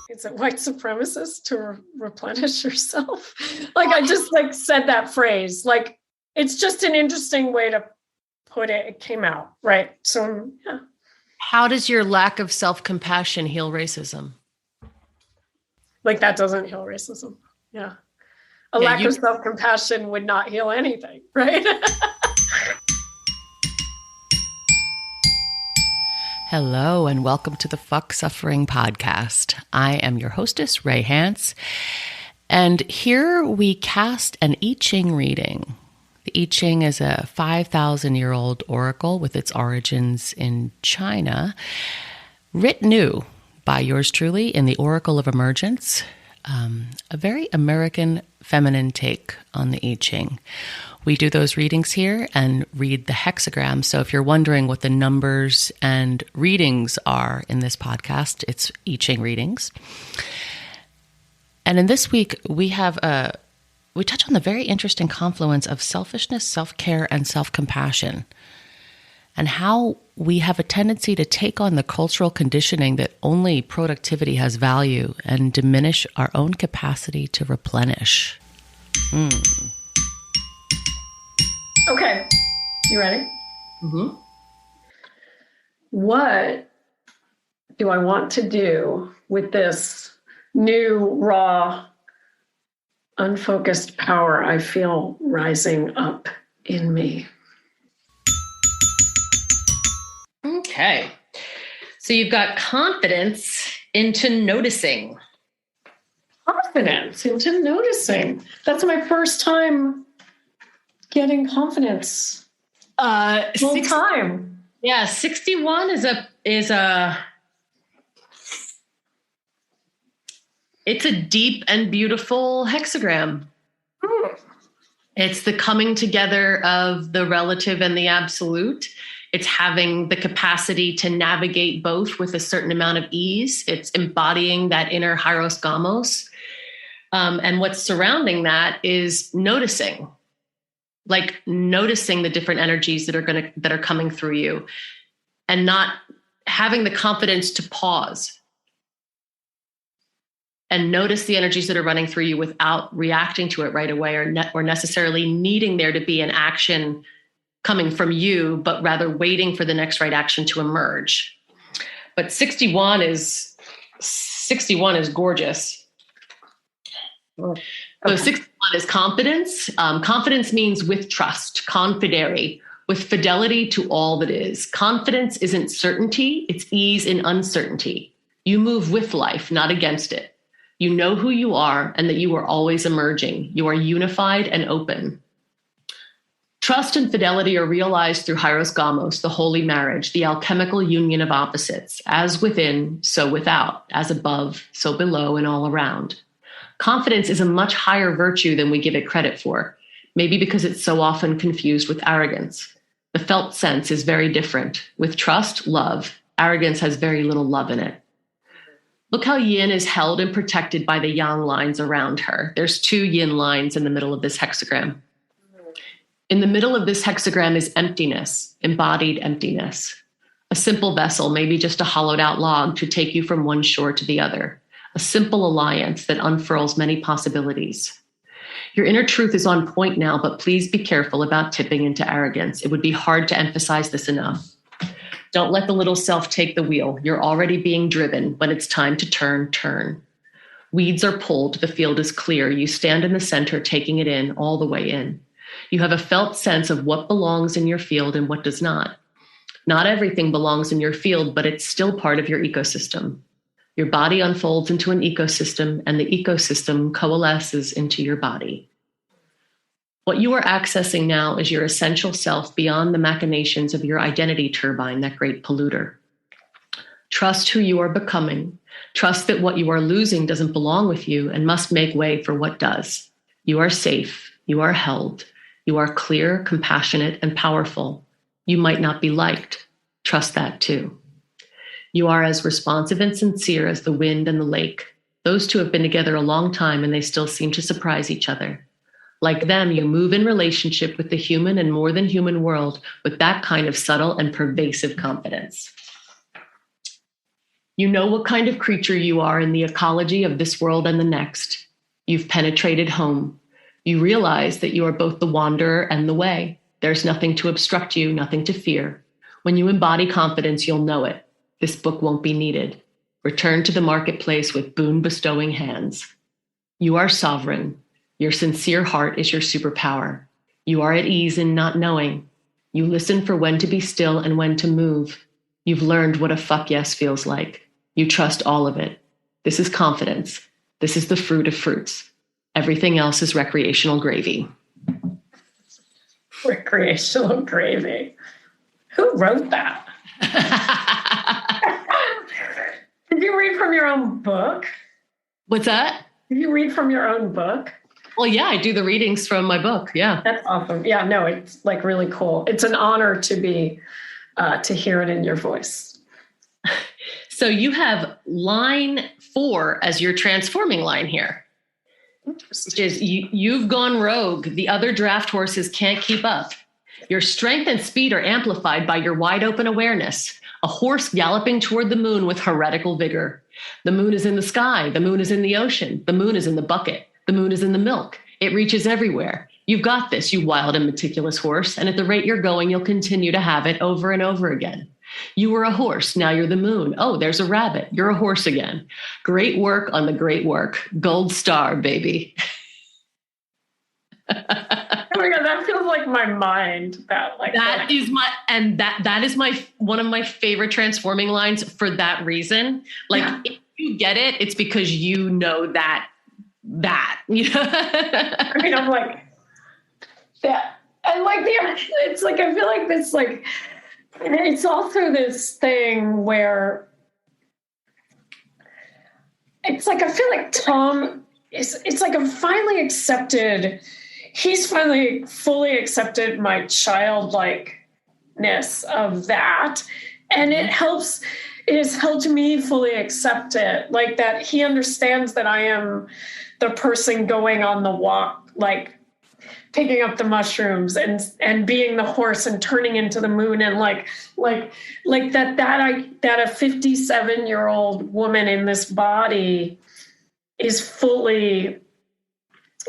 is it white supremacist to replenish yourself? Like, I just like said that phrase, like, it's just an interesting way to put it. It came out, right? So, yeah. How does your lack of self-compassion heal racism? Like, that doesn't heal racism. Yeah. A lack of self-compassion would not heal anything, right? Hello, and welcome to the Fuck Suffering Podcast. I am your hostess, Ray Hance, and here we cast an I Ching reading. The I Ching is a 5,000-year-old oracle with its origins in China, writ new by yours truly in the Oracle of Emergence, a very American feminine take on the I Ching. We do those readings here and read the hexagram. So if you're wondering what the numbers and readings are in this podcast, it's I Ching readings. And in this week, we touch on the very interesting confluence of selfishness, self-care, and self-compassion, and how we have a tendency to take on the cultural conditioning that only productivity has value and diminish our own capacity to replenish. Okay. You ready? Mm-hmm. What do I want to do with this new, raw, unfocused power I feel rising up in me? Okay. So you've got confidence into noticing. Confidence into noticing. That's my first time getting confidence. Full time. Yeah, 61 is it's a deep and beautiful hexagram. It's the coming together of the relative and the absolute. It's having the capacity to navigate both with a certain amount of ease. It's embodying that inner hieros, gamos. And what's surrounding that is noticing. Like noticing the different energies that are coming through you, and not having the confidence to pause and notice the energies that are running through you without reacting to it right away, or necessarily needing there to be an action coming from you, but rather waiting for the next right action to emerge. But 61 is gorgeous. Okay. So 61 is confidence. Confidence means with trust, confidere, with fidelity to all that is. Confidence isn't certainty, it's ease in uncertainty. You move with life, not against it. You know who you are and that you are always emerging. You are unified and open. Trust and fidelity are realized through hieros gamos, the holy marriage, the alchemical union of opposites, as within, so without, as above, so below, and all around. Confidence is a much higher virtue than we give it credit for, maybe because it's so often confused with arrogance. The felt sense is very different. With trust, love. Arrogance has very little love in it. Look how yin is held and protected by the yang lines around her. There's 2 yin lines in the middle of this hexagram. In the middle of this hexagram is emptiness, embodied emptiness. A simple vessel, maybe just a hollowed out log to take you from one shore to the other. A simple alliance that unfurls many possibilities. Your inner truth is on point now, but please be careful about tipping into arrogance. It would be hard to emphasize this enough. Don't let the little self take the wheel. You're already being driven. When it's time to turn, turn. Weeds are pulled. The field is clear. You stand in the center, taking it in, all the way in. You have a felt sense of what belongs in your field and what does not. Not everything belongs in your field, but it's still part of your ecosystem. Your body unfolds into an ecosystem, and the ecosystem coalesces into your body. What you are accessing now is your essential self beyond the machinations of your identity turbine, that great polluter. Trust who you are becoming. Trust that what you are losing doesn't belong with you and must make way for what does. You are safe. You are held. You are clear, compassionate, and powerful. You might not be liked. Trust that too. You are as responsive and sincere as the wind and the lake. Those two have been together a long time and they still seem to surprise each other. Like them, you move in relationship with the human and more than human world with that kind of subtle and pervasive confidence. You know what kind of creature you are in the ecology of this world and the next. You've penetrated home. You realize that you are both the wanderer and the way. There's nothing to obstruct you, nothing to fear. When you embody confidence, you'll know it. This book won't be needed. Return to the marketplace with boon-bestowing hands. You are sovereign. Your sincere heart is your superpower. You are at ease in not knowing. You listen for when to be still and when to move. You've learned what a fuck yes feels like. You trust all of it. This is confidence. This is the fruit of fruits. Everything else is recreational gravy. Recreational gravy. Who wrote that? Did you read from your own book? What's that? Did you read from your own book? Well, yeah, I do the readings from my book. Yeah. That's awesome. Yeah, no, it's like really cool. It's an honor to be, to hear it in your voice. So you have line 4 as your transforming line here, which is you've gone rogue. The other draft horses can't keep up. Your strength and speed are amplified by your wide open awareness. A horse galloping toward the moon with heretical vigor. The moon is in the sky. The moon is in the ocean. The moon is in the bucket. The moon is in the milk. It reaches everywhere. You've got this, you wild and meticulous horse. And at the rate you're going, you'll continue to have it over and over again. You were a horse. Now you're the moon. Oh, there's a rabbit. You're a horse again. Great work on the great work. Gold star, baby. Oh my God, that feels like my mind. That is my one of my favorite transforming lines for that reason. Like, yeah. If you get it, it's because you know that, you know. I mean, I'm like that. And like it's like, I feel like this, like, it's also this thing where it's like, I feel like Tom it's like he's finally fully accepted my childlikeness of that. And it has helped me fully accept it. Like that he understands that I am the person going on the walk, like picking up the mushrooms and being the horse and turning into the moon. And like that a 57-year-old woman in this body is fully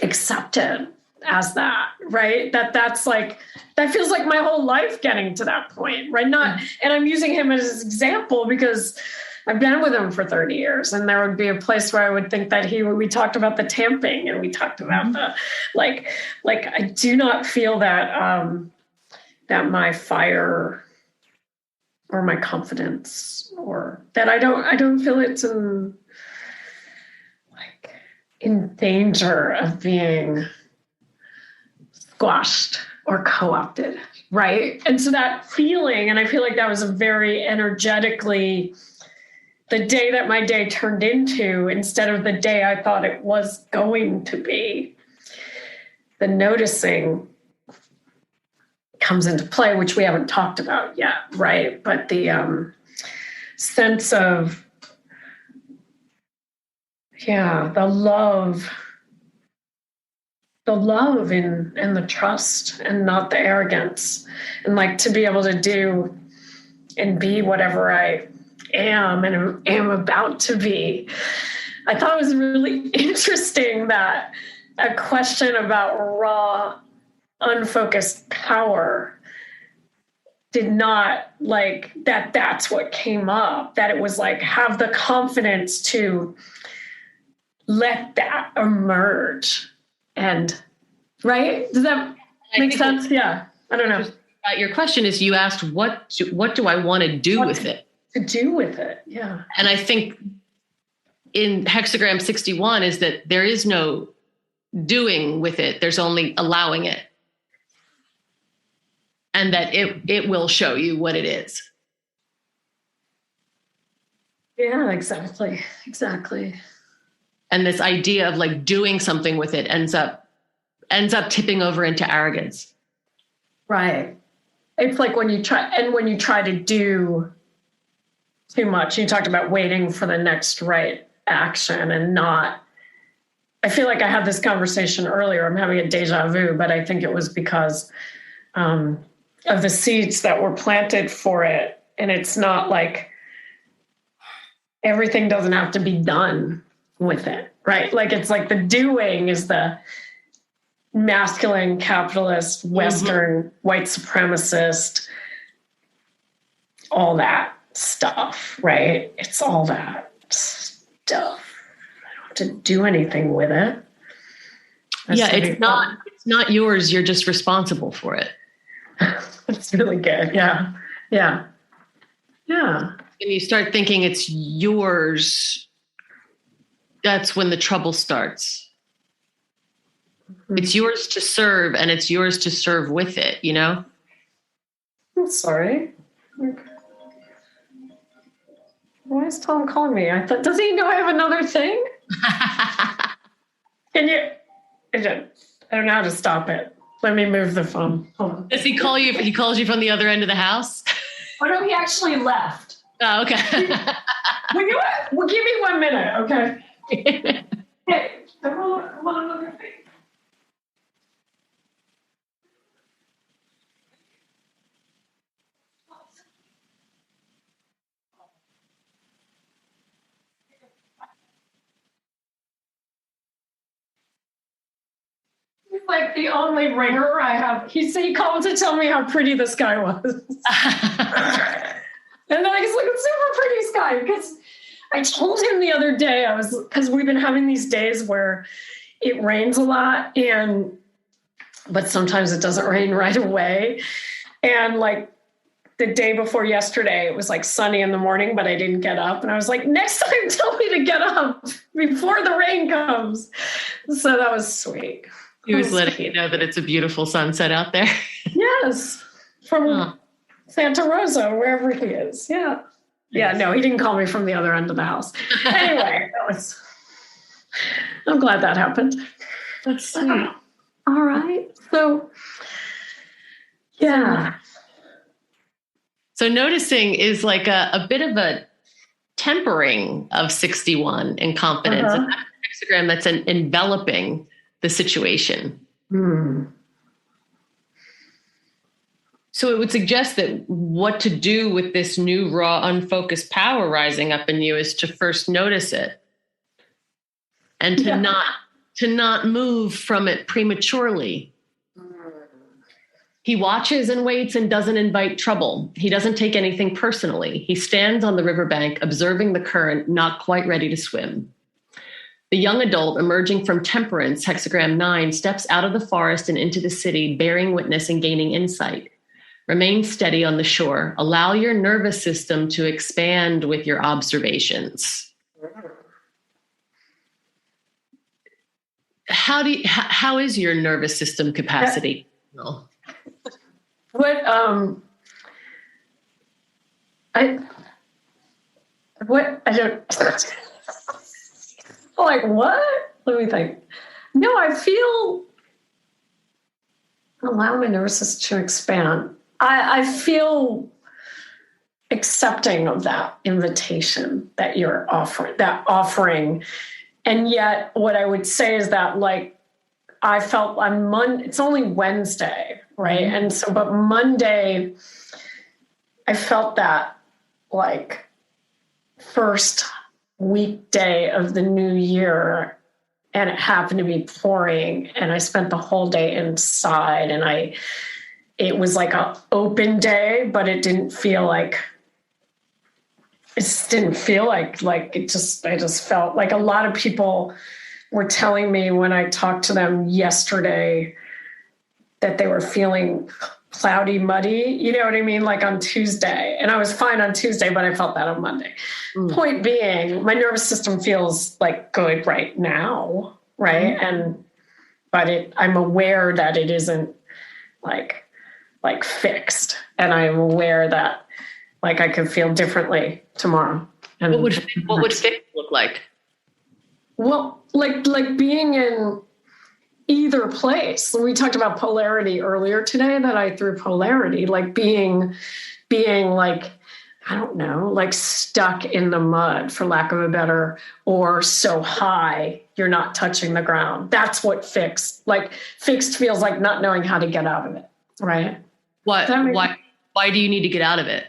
accepted as that, right? That's like, that feels like my whole life getting to that point, right? And I'm using him as an example because I've been with him for 30 years, and there would be a place where I would think that we talked about the tamping, and we talked about the, like I do not feel that, that my fire or my confidence, or that I don't feel it's in danger of being squashed or co-opted, right? And so that feeling, and I feel like that was a very energetically the day that my day turned into, instead of the day I thought it was going to be. The noticing comes into play, which we haven't talked about yet, right? But the sense of, the love and the trust, and not the arrogance, and like to be able to do and be whatever I am and am about to be. I thought it was really interesting that a question about raw, unfocused power did not, like, that's what came up, that it was like, have the confidence to let that emerge. And right, does that make sense? Yeah, I don't know. Your question is, you asked what do I want to do with it? To do with it, yeah. And I think in hexagram 61 is that there is no doing with it. There's only allowing it. And that it will show you what it is. Yeah, exactly. And this idea of like doing something with it ends up tipping over into arrogance. Right. It's like when you try to do too much. You talked about waiting for the next right action and not. I feel like I had this conversation earlier. I'm having a deja vu, but I think it was because of the seeds that were planted for it. And it's not like everything doesn't have to be done with it, right? Like it's like the doing is the masculine, capitalist, Western, white supremacist, all that stuff, right? It's all that stuff. I don't have to do anything with it. It's not yours. You're just responsible for it. That's really good. Yeah. Yeah. Yeah. And you start thinking it's yours, that's when the trouble starts. Mm-hmm. It's yours to serve, and it's yours to serve with it, you know? I'm sorry. Why is Tom calling me? I thought, does he know I have another thing? Can you? I don't know how to stop it. Let me move the phone. Hold on. Does he call you? He calls you from the other end of the house? Oh, no, he actually left. Oh, okay. Well, give me 1 minute, okay? Hey, I want another thing. He's like the only ringer I have. He called to tell me how pretty the sky was. And then he's like, a super pretty sky. Because I told him the other day, because we've been having these days where it rains a lot, but sometimes it doesn't rain right away. And like the day before yesterday, it was like sunny in the morning, but I didn't get up. And I was like, next time, tell me to get up before the rain comes. So that was sweet. He was letting you know that it's a beautiful sunset out there. Yes. From Santa Rosa, wherever he is. Yeah. Yeah, no, he didn't call me from the other end of the house. Anyway, I'm glad that happened. That's sweet. All right. So, yeah. So noticing is like a bit of a tempering of 61 in confidence. And that's an hexagram that's enveloping the situation. So it would suggest that what to do with this new raw, unfocused power rising up in you is to first notice it and to not move from it prematurely. He watches and waits and doesn't invite trouble. He doesn't take anything personally. He stands on the riverbank, observing the current, not quite ready to swim. The young adult emerging from temperance, hexagram 9, steps out of the forest and into the city, bearing witness and gaining insight. Remain steady on the shore. Allow your nervous system to expand with your observations. How is your nervous system capacity? Like what? Let me think. No, I feel allow my nervous system to expand. I feel accepting of that invitation that you're offering. And yet what I would say is that like I felt it's only Wednesday, right? Mm-hmm. And so, but Monday, I felt that like first weekday of the new year, and it happened to be pouring, and I spent the whole day inside, and it was like an open day, but I just felt like a lot of people were telling me when I talked to them yesterday that they were feeling cloudy, muddy, you know what I mean? Like on Tuesday. And I was fine on Tuesday, but I felt that on Monday. Point being, my nervous system feels like good right now, right? But I'm aware that it isn't like fixed. And I'm aware that like I could feel differently tomorrow. And what would fixed look like? Well, like being in either place. We talked about polarity earlier today, that I threw polarity, like being like, I don't know, like stuck in the mud, for lack of a better, or so high you're not touching the ground. That's what fixed feels like, not knowing how to get out of it, right? Why do you need to get out of it?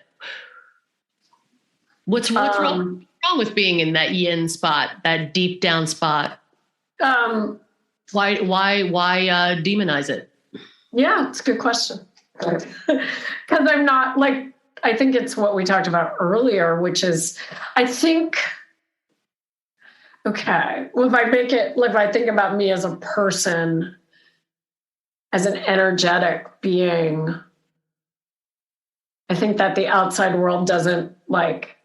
What's wrong? wrong with being in that yin spot, that deep down spot? Um, Why demonize it? yeah, it's a good question. Because I'm not like, I think it's what we talked about earlier, which is, I think, okay, well, if I think about me as a person, as an energetic being, I think that the outside world doesn't like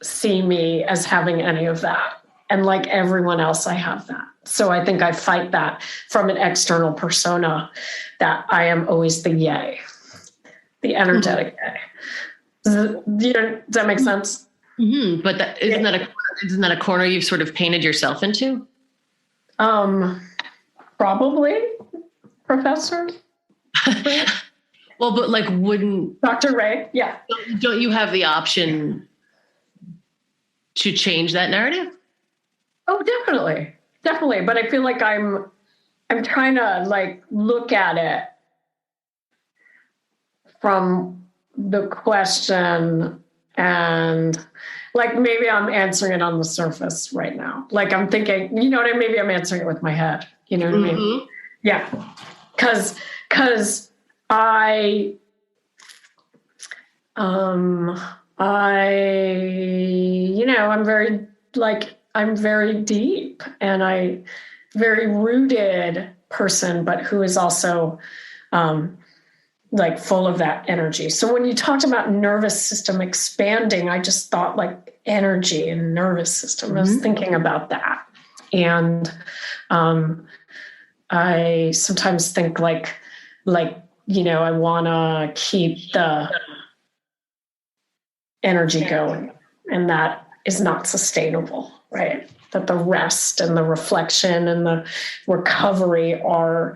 see me as having any of that. And like everyone else, I have that. So I think I fight that from an external persona, that I am always the yay, the energetic yay. Does that make sense? Mm-hmm. But isn't that a corner you've sort of painted yourself into? Probably, Professor. Well, but like, wouldn't Dr. Ray? Yeah. Don't you have the option to change that narrative? Oh, definitely. But I feel like I'm trying to like look at it from the question, and like maybe I'm answering it on the surface right now. Like I'm thinking, you know what I mean? Maybe I'm answering it with my head. You know what I mean? Yeah. Because I'm very deep, and very rooted person, but who is also like full of that energy. So when you talked about nervous system expanding, I just thought like energy and nervous system. I was thinking about that. And I sometimes think like, I want to keep the energy going, and that is not sustainable, right? That the rest and the reflection and the recovery are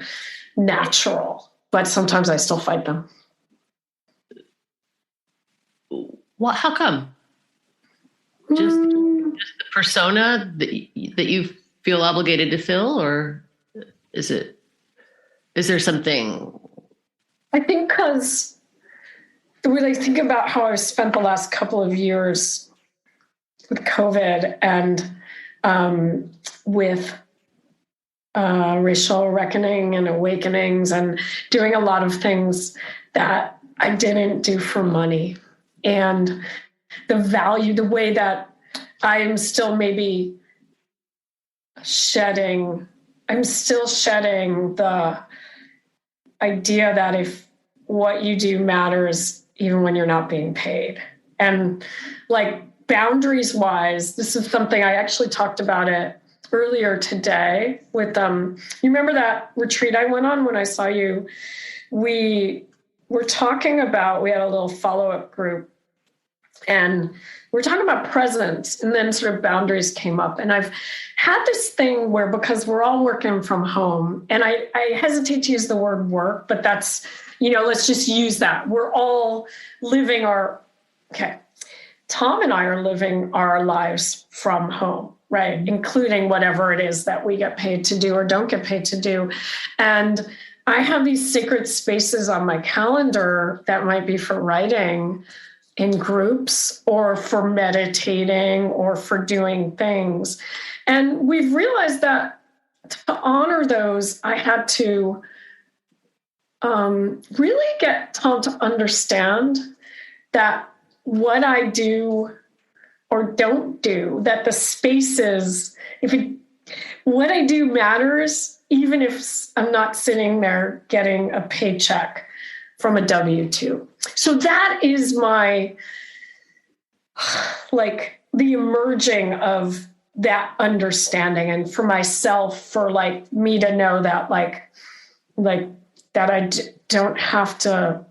natural, but sometimes I still fight them. Well, how come? Just the persona that you feel obligated to fill, or is there something? I think because when I think about how I've spent the last couple of years with COVID and with racial reckoning and awakenings, and doing a lot of things that I didn't do for money, and the way that I am still maybe shedding the idea that if what you do matters, even when you're not being paid. And like boundaries wise, this is something I actually talked about it earlier today with you remember that retreat I went on when I saw you? We were talking about, we had a little follow-up group, and we're talking about presence, and then sort of boundaries came up. And I've had this thing where, because we're all working from home, and I hesitate to use the word work, but that's, let's just use that. We're all living Tom and I are living our lives from home, right? Including whatever it is that we get paid to do or don't get paid to do. And I have these sacred spaces on my calendar that might be for writing in groups, or for meditating, or for doing things. And we've realized that to honor those, I had to really get Tom to understand that what I do or don't do, that the spaces, what I do matters, even if I'm not sitting there getting a paycheck from a W-2. So that is my, like, the emerging of that understanding. And for myself, for like me to know that like that I don't have to,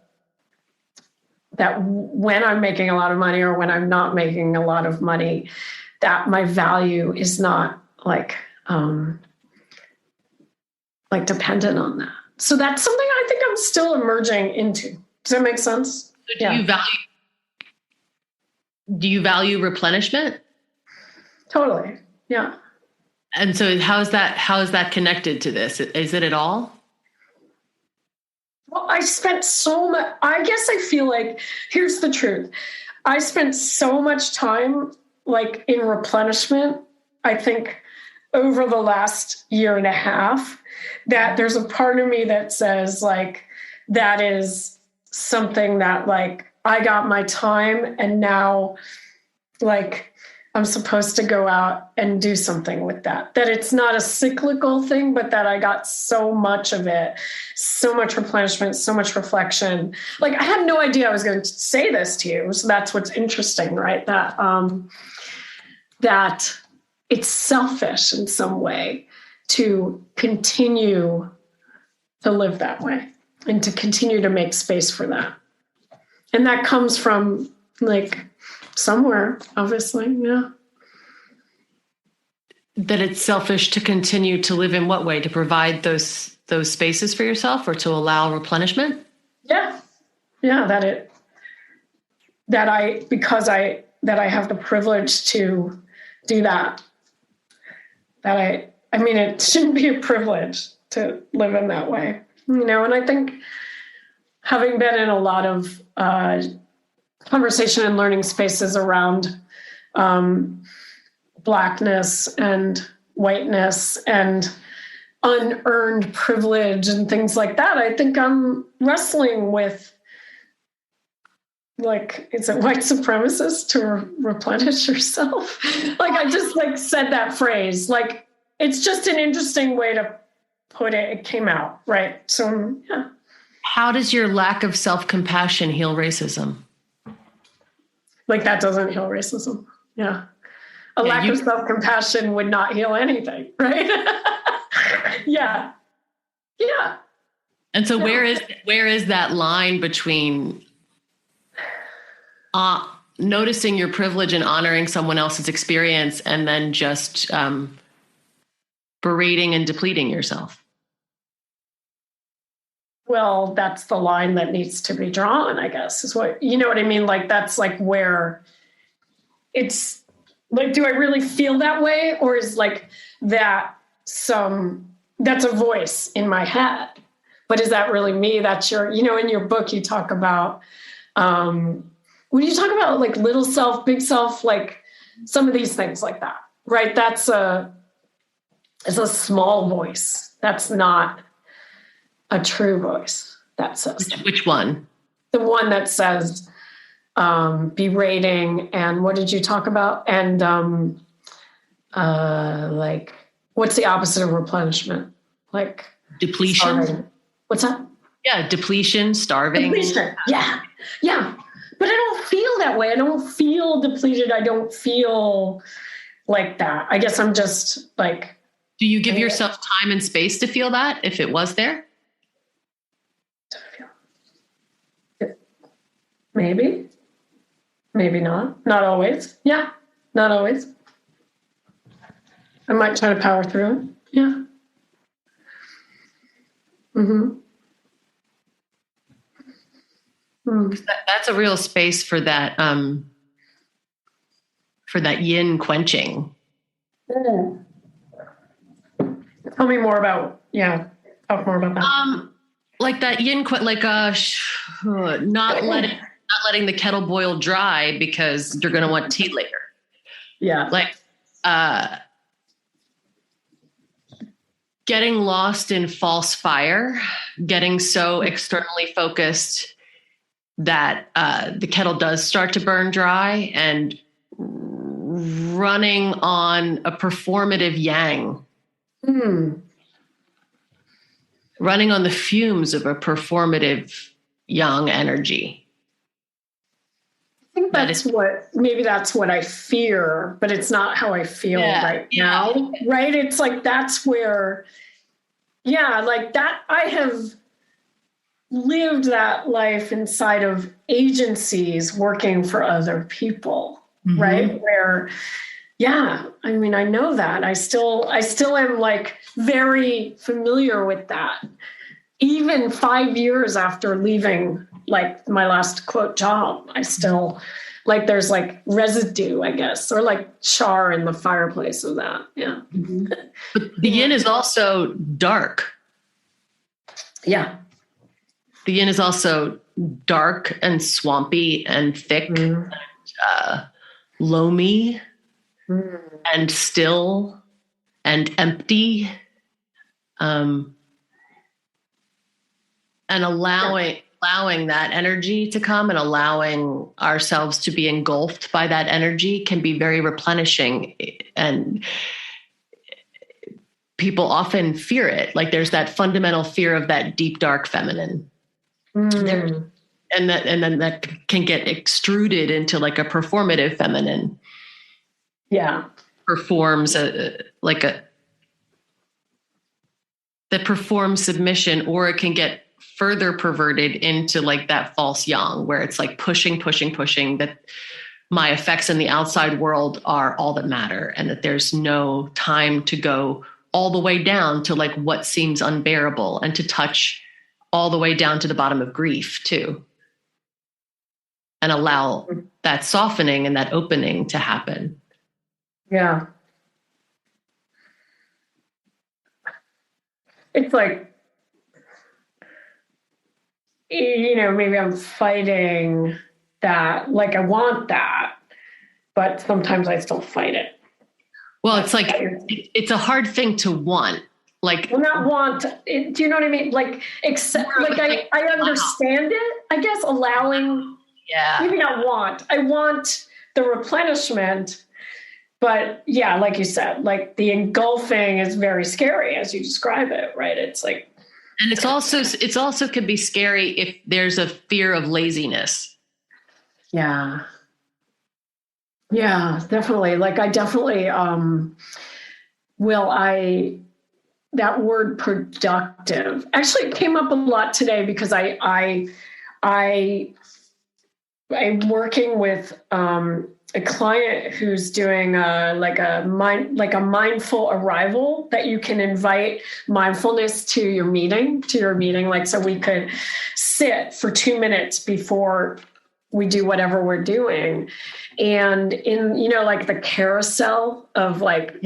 that when I'm making a lot of money or when I'm not making a lot of money, that my value is not like dependent on that. So that's something I think I'm still emerging into. Does that make sense? So do you value replenishment? Totally. Yeah. And so how is that connected to this? Is it at all? Well, I spent so much, I guess I feel like, here's the truth. I spent so much time like in replenishment, I think over the last year and a half, that there's a part of me that says like, that is something that like, I got my time and now like I'm supposed to go out and do something with that. That it's not a cyclical thing, but that I got so much of it, so much replenishment, so much reflection. Like I had no idea I was going to say this to you. So that's what's interesting, right? That it's selfish in some way to continue to live that way and to continue to make space for that. And that comes from like somewhere, obviously, yeah. That it's selfish to continue to live in what way? To provide those spaces for yourself or to allow replenishment? Yeah. Yeah, that I have the privilege to do that. I mean, it shouldn't be a privilege to live in that way, and I think having been in a lot of conversation and learning spaces around Blackness and whiteness and unearned privilege and things like that, I think I'm wrestling with, like, is it white supremacist to replenish yourself? Like, I just like said that phrase. Like, it's just an interesting way to put it. It came out, right? So, yeah. How does your lack of self-compassion heal racism? Like, that doesn't heal racism. Yeah. Lack of self-compassion would not heal anything, right? Yeah. Yeah. And so where is that line between noticing your privilege and honoring someone else's experience and then just berating and depleting yourself? Well, that's the line that needs to be drawn, I guess, is what, you know what I mean? Like, that's like where it's like, do I really feel that way? Or is like that's a voice in my head, but is that really me? That's your, in your book, you talk about, when you talk about like little self, big self, like some of these things like that, right? It's a small voice. That's not a true voice. That says which one? The one that says berating and what did you talk about? And like, what's the opposite of replenishment? Like depletion. Starving. What's that? Yeah, depletion, starving. Depletion. Yeah. But I don't feel that way. I don't feel depleted. I don't feel like that. I guess I'm just like. Do you give yourself time and space to feel that if it was there? Maybe not. Not always. Yeah, not always. I might try to power through it. Yeah. Mm-hmm. That's a real space for that yin quenching. Mm. Tell me more about, talk more about that. Like that yin, not letting the kettle boil dry because you're going to want tea later. Yeah. Like, getting lost in false fire, getting so externally focused that the kettle does start to burn dry, and running on a performative yang. Running on the fumes of a performative yang energy. I think that's what I fear, but it's not how I feel right now. Right? It's like, that's where, like that, I have lived that life inside of agencies working for other people, right? Where, I mean, I know that. I still am like very familiar with that. Even 5 years after leaving like my last quote job, I still like, there's like residue, I guess, or like char in the fireplace of that. Yeah. Mm-hmm. But the yin is also dark. Yeah. The yin is also dark and swampy and thick, loamy. and still and empty, and allowing that energy to come and allowing ourselves to be engulfed by that energy can be very replenishing. And people often fear it. Like there's that fundamental fear of that deep, dark feminine. And then that can get extruded into like a performative feminine. Yeah. Performs that performs submission, or it can get further perverted into like that false yang, where it's like pushing, that my effects in the outside world are all that matter, and that there's no time to go all the way down to like what seems unbearable, and to touch all the way down to the bottom of grief too, and allow that softening and that opening to happen. Yeah. It's like, maybe I'm fighting that, like I want that, but sometimes I still fight it. Well, it's like, it's a hard thing to want. Like, well, not want, do you know what I mean? Like, accept, like I understand it, I guess, allowing, maybe not want. I want the replenishment, but yeah, like you said, like the engulfing is very scary as you describe it, right? It's like, and it's also could be scary if there's a fear of laziness. Yeah. Yeah, definitely. Like I definitely, that word productive actually came up a lot today because I'm working with, a client who's doing a mindful arrival, that you can invite mindfulness to your meeting. Like, so we could sit for 2 minutes before we do whatever we're doing. And in, like the carousel of like,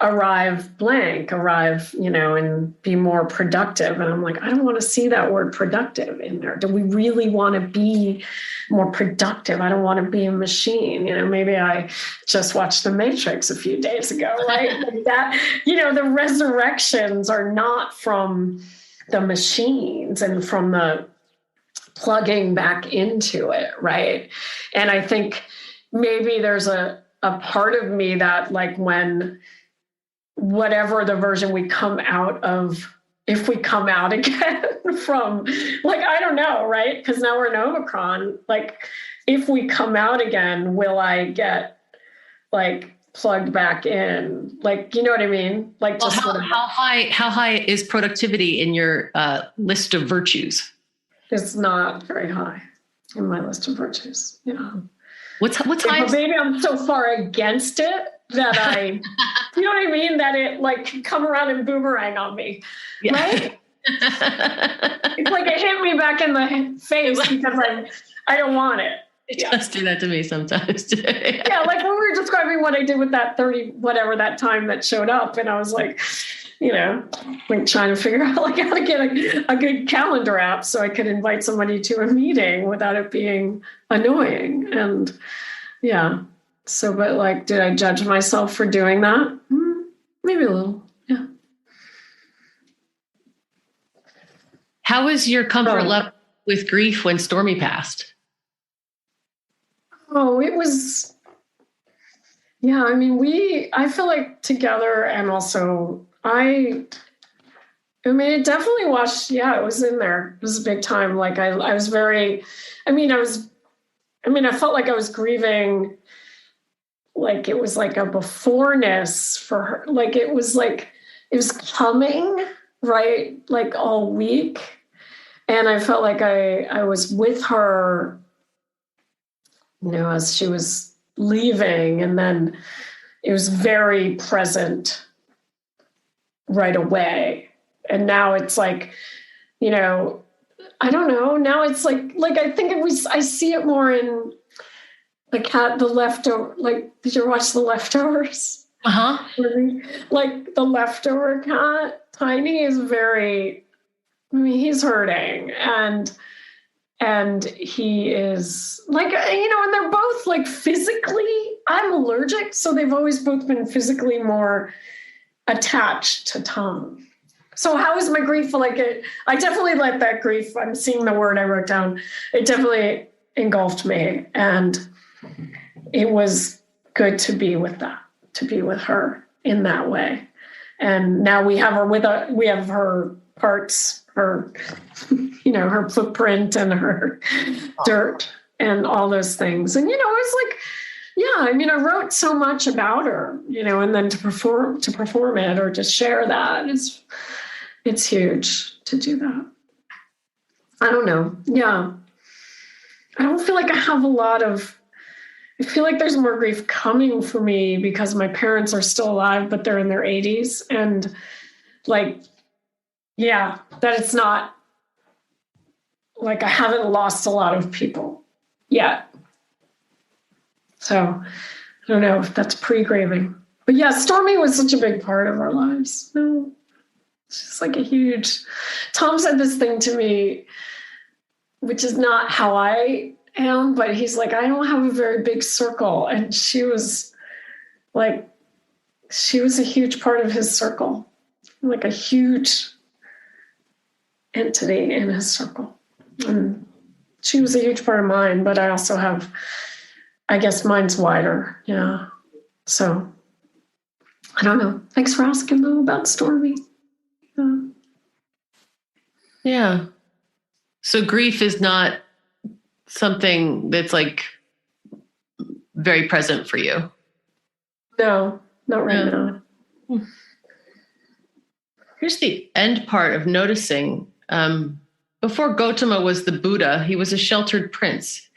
arrive blank, and be more productive. And I'm like, I don't want to see that word productive in there. Do we really want to be more productive? I don't want to be a machine. Maybe I just watched The Matrix a few days ago, right? Like that, the resurrections are not from the machines and from the plugging back into it, right? And I think maybe there's a part of me that, like, when whatever the version we come out of, if we come out again from, like, I don't know, right? Because now we're in Omicron. Like, if we come out again, will I get like plugged back in? Like, you know what I mean? Like, well, just how high is productivity in your list of virtues? It's not very high in my list of virtues. What's high? Maybe I'm so far against it that I, you know what I mean? That it like can come around and boomerang on me, right? It's like it hit me back in the face because I don't want it. It does do that to me sometimes. Yeah, like when we were describing what I did with that 30, whatever that time that showed up, and I was like, like trying to figure out like how to get a good calendar app so I could invite somebody to a meeting without it being annoying. And yeah, so, but like, did I judge myself for doing that? Maybe a little, yeah. How was your comfort level with grief when Stormy passed? Oh, it was, yeah, I mean, I feel like together, and also I mean, it definitely washed. Yeah, it was in there. It was a big time. Like I was very, I felt like I was grieving. Like it was like a beforeness for her. Like it was coming, right? Like all week. And I felt like I was with her, as she was leaving, and then it was very present right away. And now it's like, I don't know. Now it's like I think I see it more in like the leftover. Like, did you watch The Leftovers? Like the leftover cat, Tiny is very. I mean, he's hurting, and And he is like, and they're both like physically, I'm allergic. So they've always both been physically more attached to Tom. So how is my grief? I definitely let that grief, I'm seeing the word I wrote down. It definitely engulfed me. And it was good to be with that, to be with her in that way. And now we have her we have her parts, her, her footprint and her dirt and all those things. And, it's like, I wrote so much about her, and then to perform it or to share that it's huge to do that. I don't know. Yeah. I don't feel like I have I feel like there's more grief coming for me because my parents are still alive, but they're in their 80s. And that it's not like I haven't lost a lot of people yet. So I don't know if that's pre-grieving. But yeah, Stormy was such a big part of our lives. No, it's just like a huge... Tom said this thing to me, which is not how I am, but he's like, I don't have a very big circle. And she was a huge part of his circle, like a huge entity in his circle. And she was a huge part of mine, but I also have, I guess mine's wider. Yeah. So I don't know. Thanks for asking though about Stormy. Yeah. So grief is not something that's like very present for you. No, not right now. Here's the end part of noticing. Before Gautama was the Buddha, he was a sheltered prince.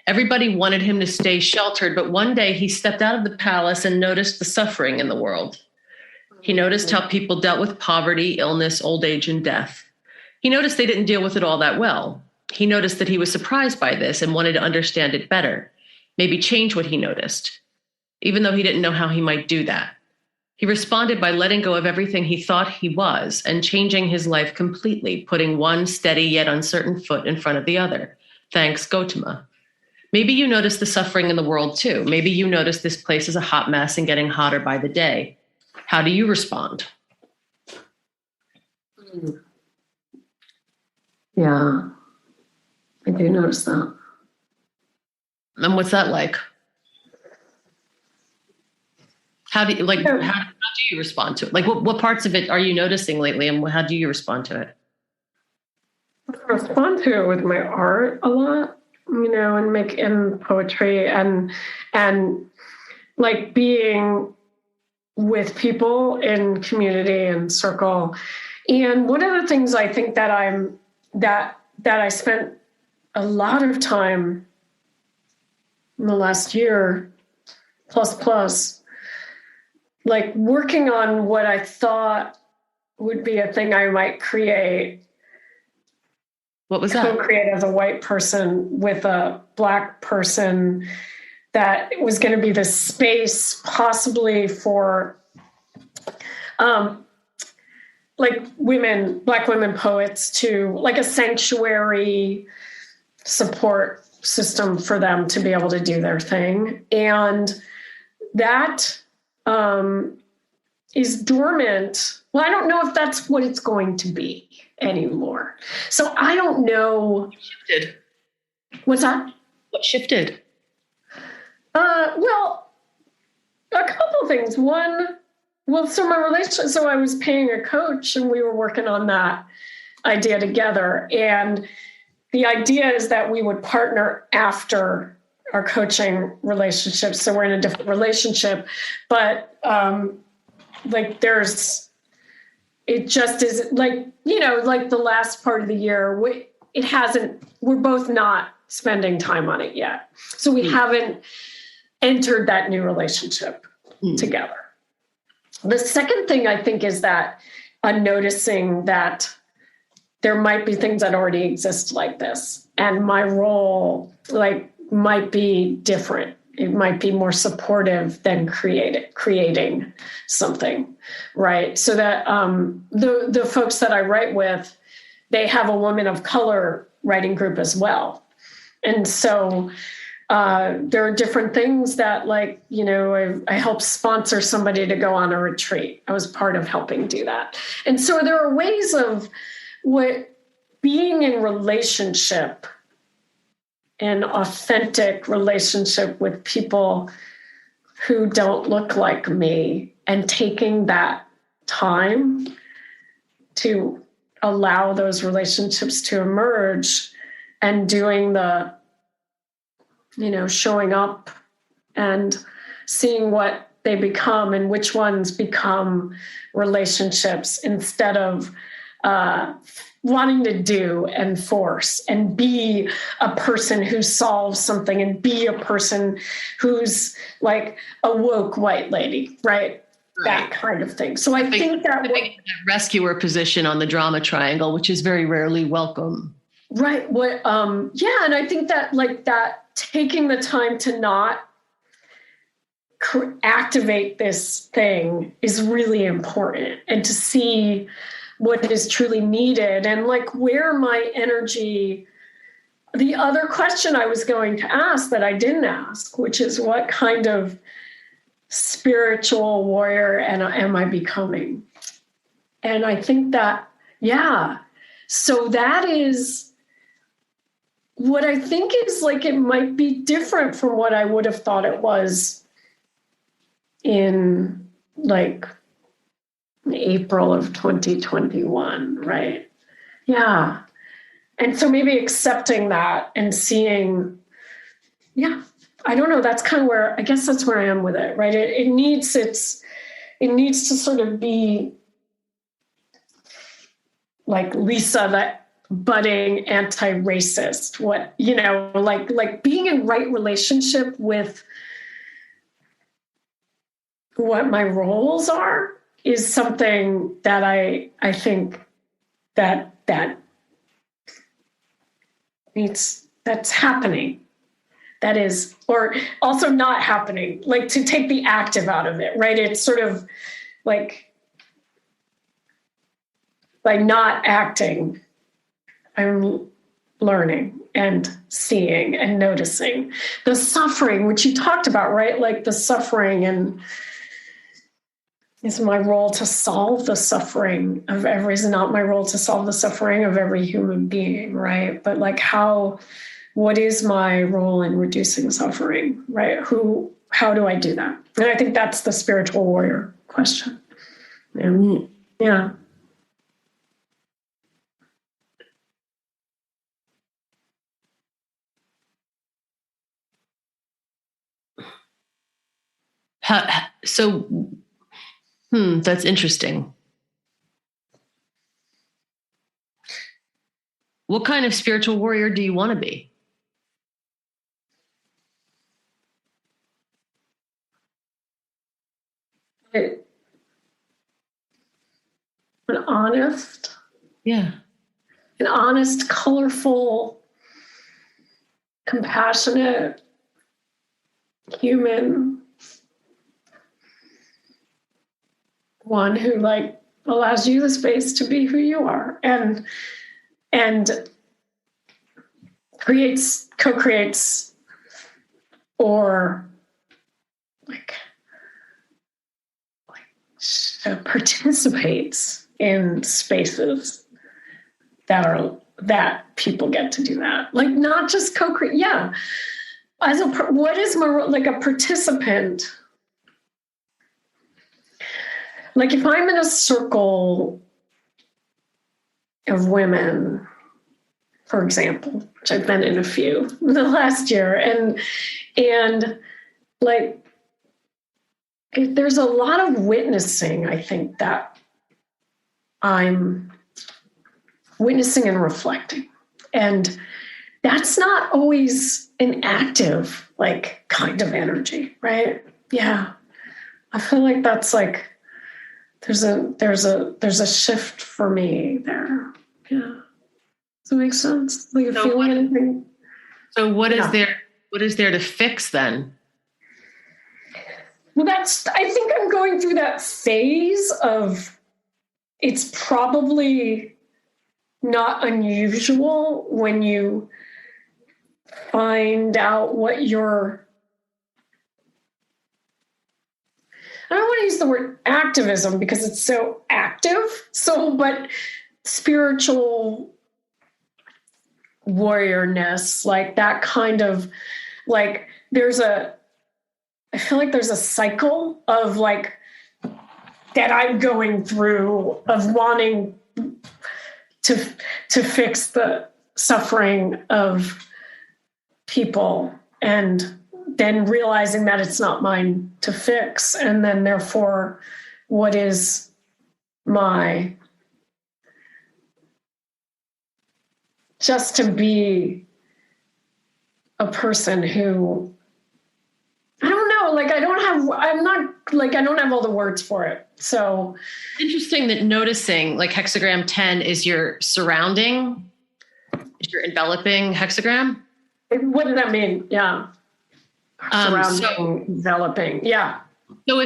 Everybody wanted him to stay sheltered, but one day he stepped out of the palace and noticed the suffering in the world. He noticed how people dealt with poverty, illness, old age, and death. He noticed they didn't deal with it all that well. He noticed that he was surprised by this and wanted to understand it better, maybe change what he noticed, even though he didn't know how he might do that. He responded by letting go of everything he thought he was and changing his life completely, putting one steady yet uncertain foot in front of the other. Thanks, Gautama. Maybe you notice the suffering in the world too. Maybe you notice this place is a hot mess and getting hotter by the day. How do you respond? Yeah, I do notice that. And what's that like? How do you respond to it? Like what parts of it are you noticing lately and how do you respond to it? I respond to it with my art a lot, and in poetry and like being with people in community and circle. And one of the things I think that I spent a lot of time in the last year plus like working on what I thought would be a thing I might create. What was that? Co-create as a white person with a Black person, that was going to be the space possibly for like Black women poets, to like a sanctuary support system for them to be able to do their thing. And that is dormant. Well, I don't know if that's what it's going to be anymore. So I don't know. What shifted? What's that? What shifted? Well, a couple things. One, so my relationship, so I was paying a coach and we were working on that idea together. And the idea is that we would partner after our coaching relationship. So we're in a different relationship, but it just is like, like the last part of the year, we're both not spending time on it yet. So we haven't entered that new relationship together. The second thing I think is that I'm noticing that there might be things that already exist like this, and my role might be different. It might be more supportive than creating something, right? So that the folks that I write with, they have a woman of color writing group as well. And so there are different things that, like, you know, I helped sponsor somebody to go on a retreat. I was part of helping do that. And so there are ways of what being in relationship, an authentic relationship with people who don't look like me, and taking that time to allow those relationships to emerge, and doing the, you know, showing up and seeing what they become and which ones become relationships, instead of wanting to do and force and be a person who solves something and be a person who's like a woke white lady, right? That kind of thing. So I think that rescuer position on the drama triangle, which is very rarely welcome. Right. What? Yeah. And I think that, like, that taking the time to not activate this thing is really important, and to see what is truly needed, and like where my energy. The other question I was going to ask that I didn't ask, which is, what kind of spiritual warrior am I becoming? And I think that, yeah. So that is what I think is, like, it might be different from what I would have thought it was in, like, April of 2021, right? Yeah. And so maybe accepting that and seeing, yeah, I don't know. That's kind of where, I guess that's where I am with it, right? It needs to sort of be like Lisa, that budding anti-racist, what, you know, like being in right relationship with what my roles are is something that I think that needs, that's happening. That is, or also not happening, like, to take the active out of it, right? It's sort of like, by not acting, I'm learning and seeing and noticing the suffering, which you talked about, right? Like the suffering, and is my role to solve the suffering of every, is not my role to solve the suffering of every human being, right? But like, what is my role in reducing suffering, right? How do I do that? And I think that's the spiritual warrior question. And, yeah. That's interesting. What kind of spiritual warrior do you want to be? An honest, yeah, an honest, colorful, compassionate human, one who, like, allows you the space to be who you are, and co-creates, or like participates in spaces that people get to do that, like, not just co-create. Yeah, what is my role? Like a participant. Like, if I'm in a circle of women, for example, which I've been in a few in the last year, and like, there's a lot of witnessing, I think, that I'm witnessing and reflecting. And that's not always an active, like, kind of energy, right? Yeah. I feel like that's like, there's a shift for me there. Yeah. Does that make sense? Like, you feeling anything? So what is there to fix then? Well, I think I'm going through that phase of, it's probably not unusual when you find out what your, I don't want to use the word activism because it's so active. So, but spiritual warriorness, like that kind of, like I feel like there's a cycle of like that I'm going through of wanting to fix the suffering of people, and then realizing that it's not mine to fix, and then therefore what is my, just to be a person who, I don't know, like I don't have all the words for it. So interesting that noticing, like hexagram 10 is your surrounding, is your enveloping hexagram. what does that mean? Yeah. Surrounding, enveloping. Yeah. So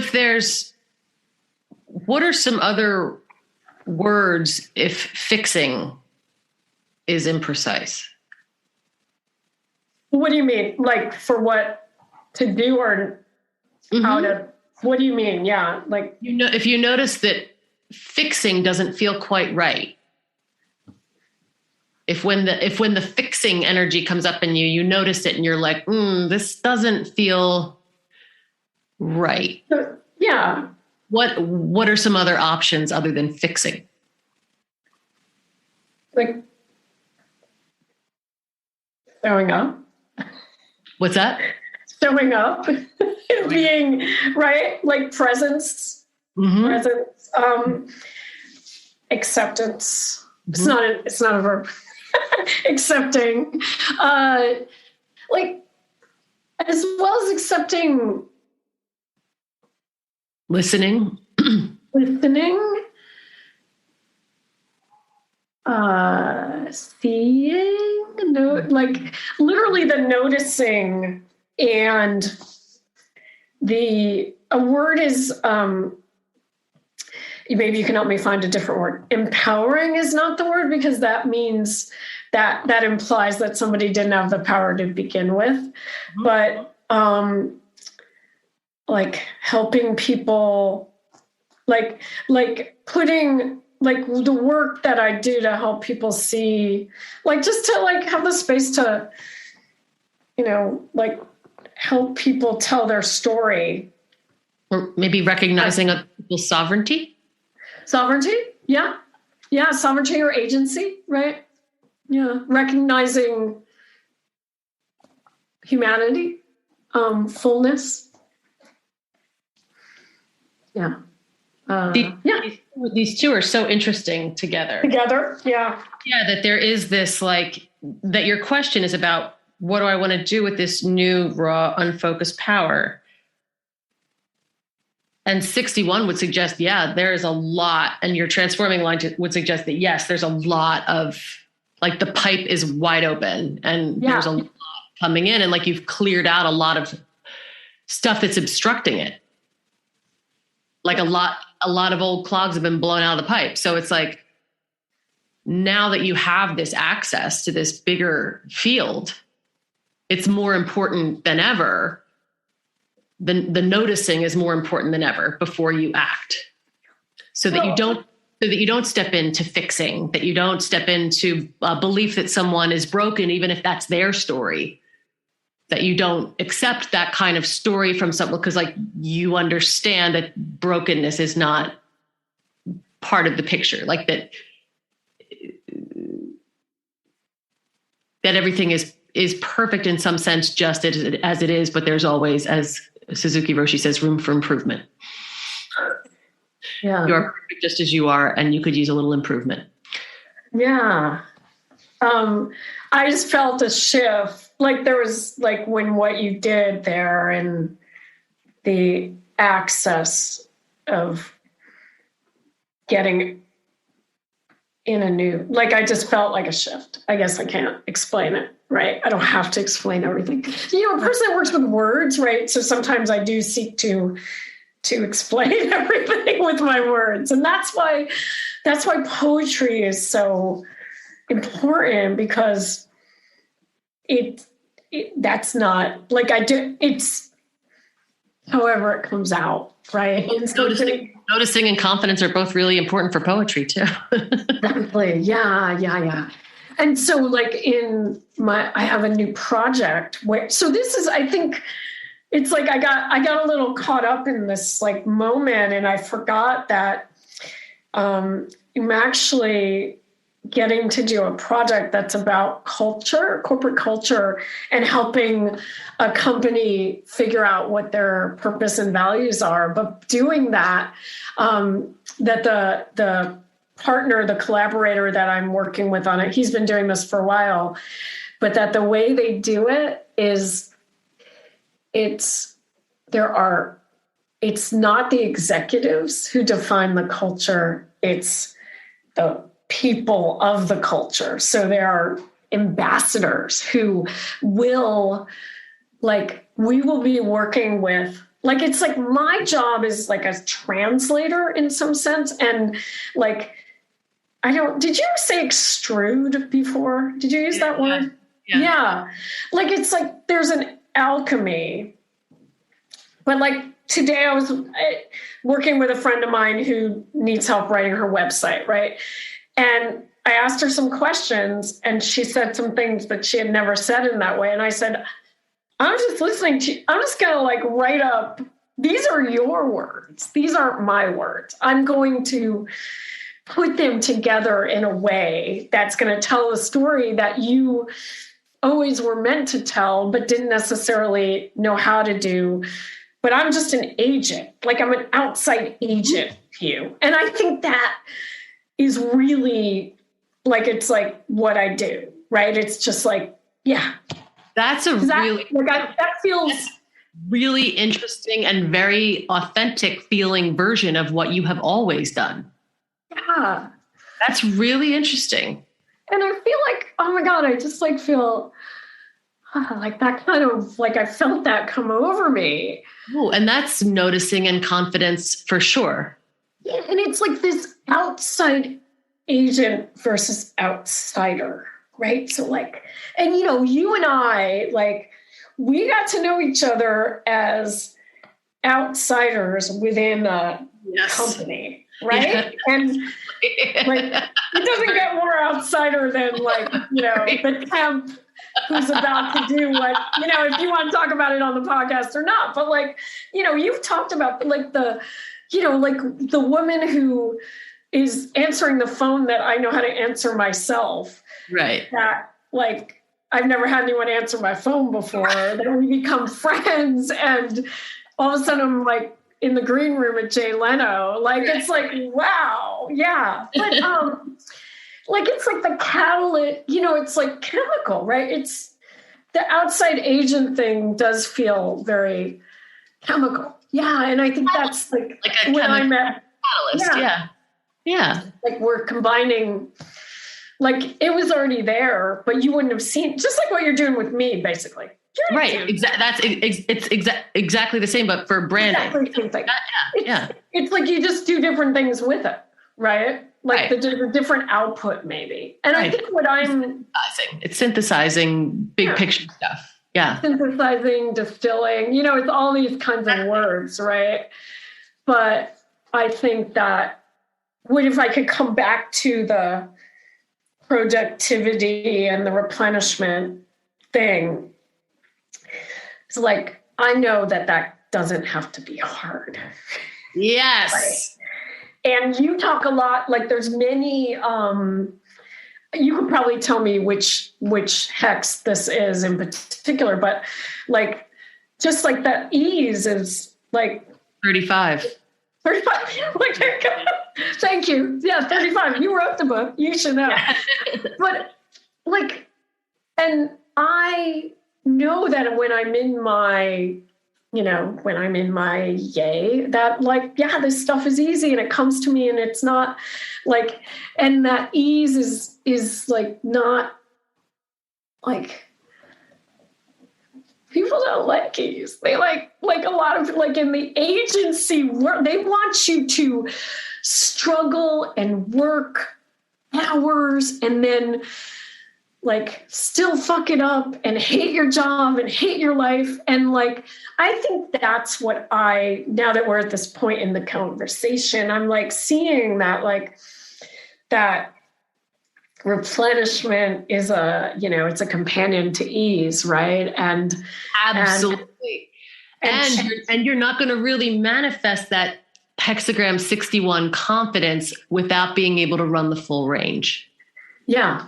what are some other words if fixing is imprecise? What do you mean? Like for what to do or how to, what do you mean? Yeah. Like, if you notice that fixing doesn't feel quite right, if when the fixing energy comes up in you, you notice it and you're like, this doesn't feel right. Yeah. What are some other options other than fixing? Like showing up. What's that? Showing up. Being right, like presence. Presence. Acceptance. It's not a verb. Accepting. Like as well as accepting. Listening. Seeing, like literally the noticing, and a word is, maybe you can help me find a different word. Empowering is not the word, because that means that implies that somebody didn't have the power to begin with. But like helping people, like putting, like the work that I do to help people see, like just to like have the space to, like help people tell their story. Or maybe recognizing other people's sovereignty. Sovereignty. Yeah. Yeah. Sovereignty or agency. Right. Yeah. Recognizing humanity, fullness. Yeah. These two are so interesting together. Yeah. Yeah, that there is this, like, that your question is about, what do I want to do with this new, raw, unfocused power? And 61 would suggest, there is a lot, and your transforming line would suggest that, yes, there's a lot of, like, the pipe is wide open, and there's a lot coming in, and like you've cleared out a lot of stuff that's obstructing it. Like a lot of old clogs have been blown out of the pipe. So it's like, now that you have this access to this bigger field, it's more important than ever. The noticing is more important than ever before you act. So that you don't step into fixing, that you don't step into a belief that someone is broken, even if that's their story. That you don't accept that kind of story from someone, because like you understand that brokenness is not part of the picture, like that everything is perfect in some sense, just as it is, but there's always, as Suzuki Roshi says, room for improvement. Yeah. You're perfect just as you are, and you could use a little improvement. Yeah. I just felt a shift. Like there was, like, when what you did there and the access of getting in a new, like, I just felt like a shift. I guess I can't explain it, right? I don't have to explain everything. A person that works with words, right? So sometimes I do seek to explain everything with my words. And that's why poetry is so important because that's not like it's however it comes out, right? And so noticing and confidence are both really important for poetry too. Definitely. Yeah. And so like I have a new project so this is, I think it's like, I got a little caught up in this like moment, and I forgot that I'm actually getting to do a project that's about corporate culture, and helping a company figure out what their purpose and values are. But doing that, that the partner, the collaborator that I'm working with on it, he's been doing this for a while, but that the way they do it is it's not the executives who define the culture, it's the people of the culture. So there are ambassadors who will, like, we will be working with, like, it's like my job is like a translator in some sense. And like, did you ever say extrude before? Did you use that word? Yeah. Like, it's like there's an alchemy. But like today I was working with a friend of mine who needs help writing her website, right? And I asked her some questions, and she said some things that she had never said in that way. And I said, I'm just listening to you. I'm just going to like write up, these are your words. These aren't my words. I'm going to put them together in a way that's going to tell a story that you always were meant to tell, but didn't necessarily know how to do. But I'm just an agent. Like, I'm an outside agent to you. And I think that is really like, it's like what I do, right? It's just like, yeah. That feels really interesting and very authentic feeling version of what you have always done. Yeah. That's really interesting. And I feel like, oh my God, I just like feel like that kind of, like I felt that come over me. Oh, and that's noticing and confidence for sure. Yeah, and it's like this outside agent versus outsider, right? So like, and you know, you and I, like, we got to know each other as outsiders within a company, right? Yeah. And like, it doesn't get more outsider than like, you know, the temp who's about to do what, you know, if you want to talk about it on the podcast or not. But like, you know, you've talked about like like the woman who is answering the phone that I know how to answer myself. Right. That like, I've never had anyone answer my phone before. Then we become friends, and all of a sudden I'm like in the green room at Jay Leno. Like, it's like, wow. Yeah. But like, it's like the catalyst, you know, it's like chemical, right? It's the outside agent thing does feel very chemical. Yeah. And I think that's like a when I met catalyst. Yeah. Like, we're combining, like, it was already there, but you wouldn't have seen, just like what you're doing with me, basically. Right. It's exactly the same, but for branding. Exactly the same thing. It's like you just do different things with it, right? Like the different output, maybe. And I think what it's synthesizing big picture stuff. Yeah. Synthesizing, distilling, you know, it's all these kinds of words, right? But I think that what if I could come back to the productivity and the replenishment thing? It's like, I know that doesn't have to be hard. Yes. Right? And you talk a lot, like there's many, you could probably tell me which hex this is in particular, but like, just like that ease is like 35. 35. Like, thank you. Yeah, 35. You wrote the book. You should know. But like, and I know that when I'm in my, yay, that like, yeah, this stuff is easy and it comes to me, and it's not like, and that ease is like, not like, people don't like ease. They like a lot of, like, in the agency work, they want you to struggle and work hours and then like still fuck it up and hate your job and hate your life. And like, I think that's what now that we're at this point in the conversation, I'm like seeing that like that replenishment is it's a companion to ease, right? And absolutely. And you're not going to really manifest that hexagram 61 confidence without being able to run the full range. Yeah.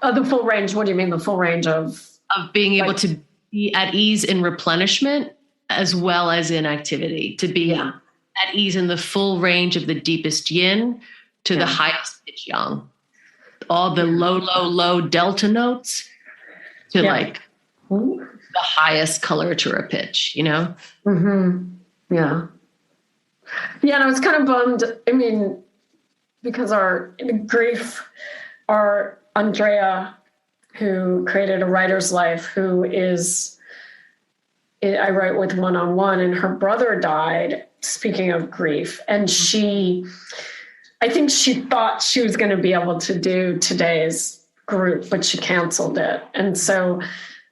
The full range. What do you mean the full range of being able to be at ease in replenishment as well as in activity, to be at ease in the full range of the deepest yin to the highest pitch yang, all the low delta notes to like the highest coloratura pitch, Mm-hmm. Yeah. Yeah. And I was kind of bummed. I mean, because our Andrea, who created A Writer's Life, I write with one-on-one, and her brother died, speaking of grief. And I think she thought she was going to be able to do today's group, but she canceled it. And so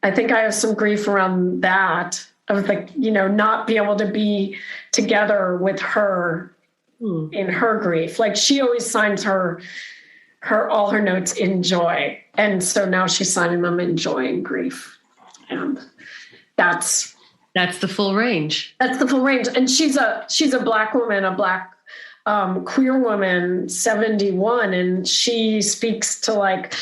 I think I have some grief around that, of like, not be able to be together with her in her grief. Like she always signs all her notes in joy. And so now she's signing them in joy and grief. And that's the full range. That's the full range. And she's a Black woman, a Black queer woman, 71. And she speaks to like,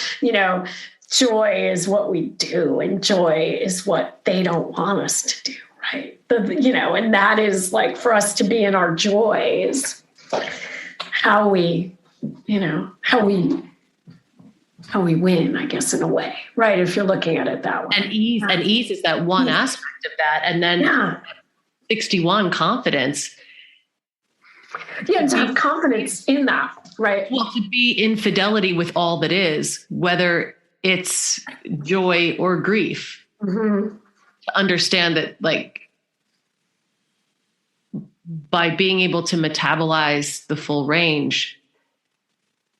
joy is what we do. And joy is what they don't want us to do. Right. And that is like, for us to be in our joy is how we win, I guess, in a way, right? If you're looking at it that way. And ease is that one aspect of that. And then 61 confidence. Yeah, to have confidence in that, right? Well, to be in fidelity with all that is, whether it's joy or grief. Mm-hmm. To understand that, like, by being able to metabolize the full range,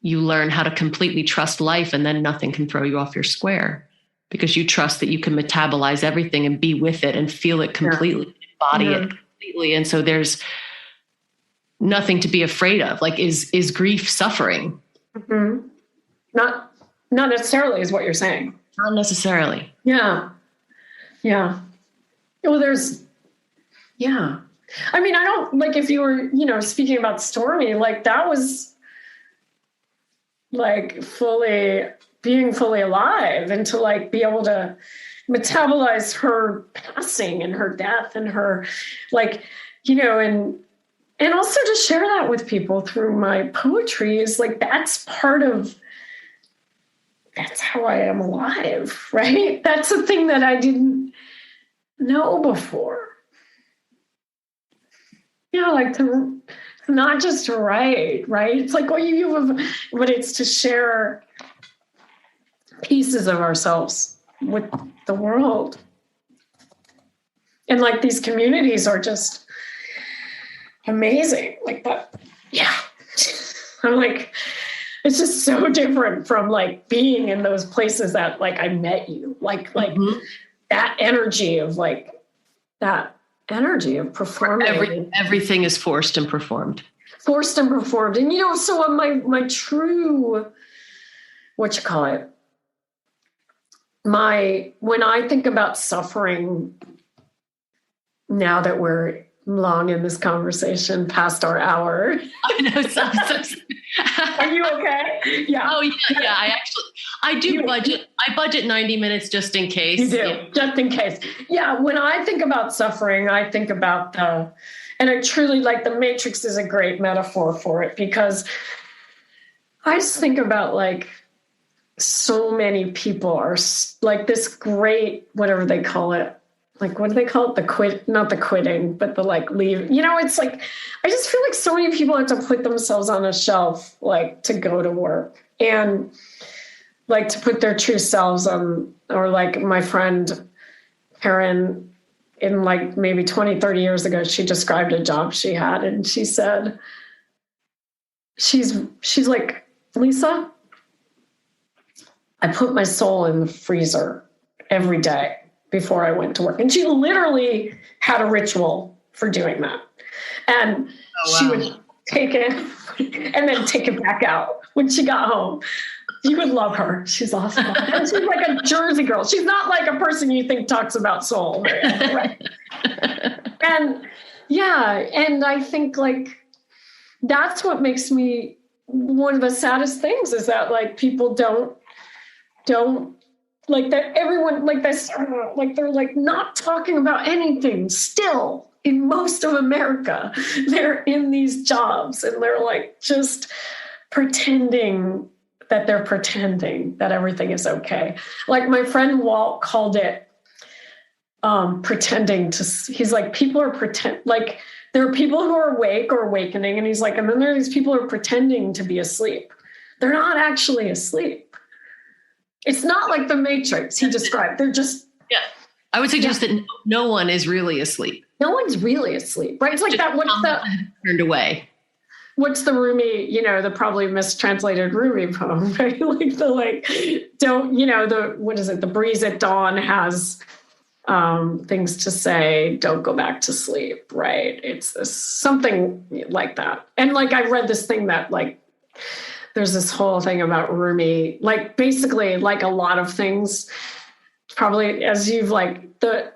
you learn how to completely trust life, and then nothing can throw you off your square, because you trust that you can metabolize everything and be with it and feel it completely, embody it completely. And so there's nothing to be afraid of. Like, is grief suffering? Mm-hmm. Not necessarily is what you're saying. Not necessarily. Yeah. Yeah. Well, I mean, I don't, like, if you were, speaking about Stormy, like, that was like being fully alive, and to like be able to metabolize her passing and her death and her, like, and also to share that with people through my poetry is like, that's how I am alive, right? That's a thing that I didn't know before. Like to not just to write, right? It's like, but it's to share pieces of ourselves with the world. And like, these communities are just amazing. Like that. Yeah. I'm like, it's just so different from like being in those places that like I met you, like that energy of performing. Everything is forced and performed. And, so on my true, when I think about suffering, now that we're long in this conversation past our hour. I know. Are you okay? Yeah. Oh yeah. I do budget. I budget 90 minutes just in case. You do, just in case. Yeah. When I think about suffering, I think about and I truly, like, the Matrix is a great metaphor for it, because I just think about like so many people are like this great, whatever they call it. Like, what do they call it? Not the quitting, but the like leave. It's like, I just feel like so many people have to put themselves on a shelf, like, to go to work, and like to put their true selves on, or like my friend Karen, in like maybe 20, 30 years ago, she described a job she had, and she said, she's like, Lisa, I put my soul in the freezer every day before I went to work. And she literally had a ritual for doing that. And she would take it and then take it back out when she got home. You would love her. She's awesome. And she's like a Jersey girl. She's not like a person you think talks about soul. Right? And and I think like that's what makes me, one of the saddest things is that like people don't like that, everyone like this, like they're like not talking about anything still. In most of America, they're in these jobs and they're like just pretending that everything is okay. Like my friend Walt called it pretending to, he's like, people are like there are people who are awake or awakening. And he's like, and then there are these people who are pretending to be asleep. They're not actually asleep. It's not like the Matrix he described. They're just. Yeah. I would suggest that no one is really asleep. No one's really asleep, right? It's like that. What's the turned away? What's the Rumi? The probably mistranslated Rumi poem, right? Like don't what is it? The breeze at dawn has things to say. Don't go back to sleep, right? It's something like that. And like I read this thing that like there's this whole thing about Rumi, like basically like a lot of things. Probably as you've like the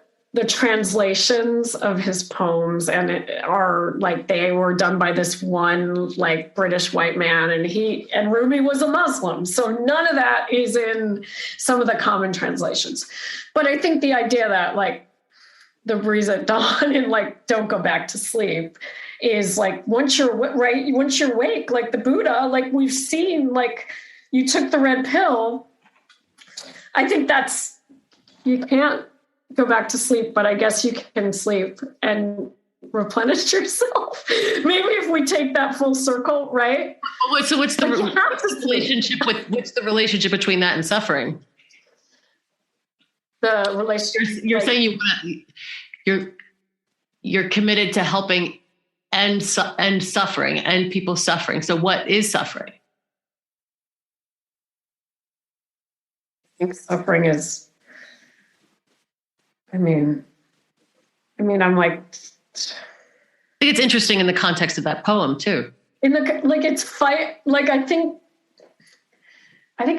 translations of his poems and it are like they were done by this one like British white man and Rumi was a Muslim. So none of that is in some of the common translations. But I think the idea that like the breeze at dawn and like don't go back to sleep is like once you're awake, like the Buddha, like we've seen, like you took the red pill. I think you can't go back to sleep, but I guess you can sleep and replenish yourself. Maybe if we take that full circle, right? So what's the relationship between that and suffering? The relationship. You're saying you're committed to helping end suffering and people suffering. So what is suffering? I think suffering is. I mean, I'm like. I think it's interesting in the context of that poem too. It's fight. Like I think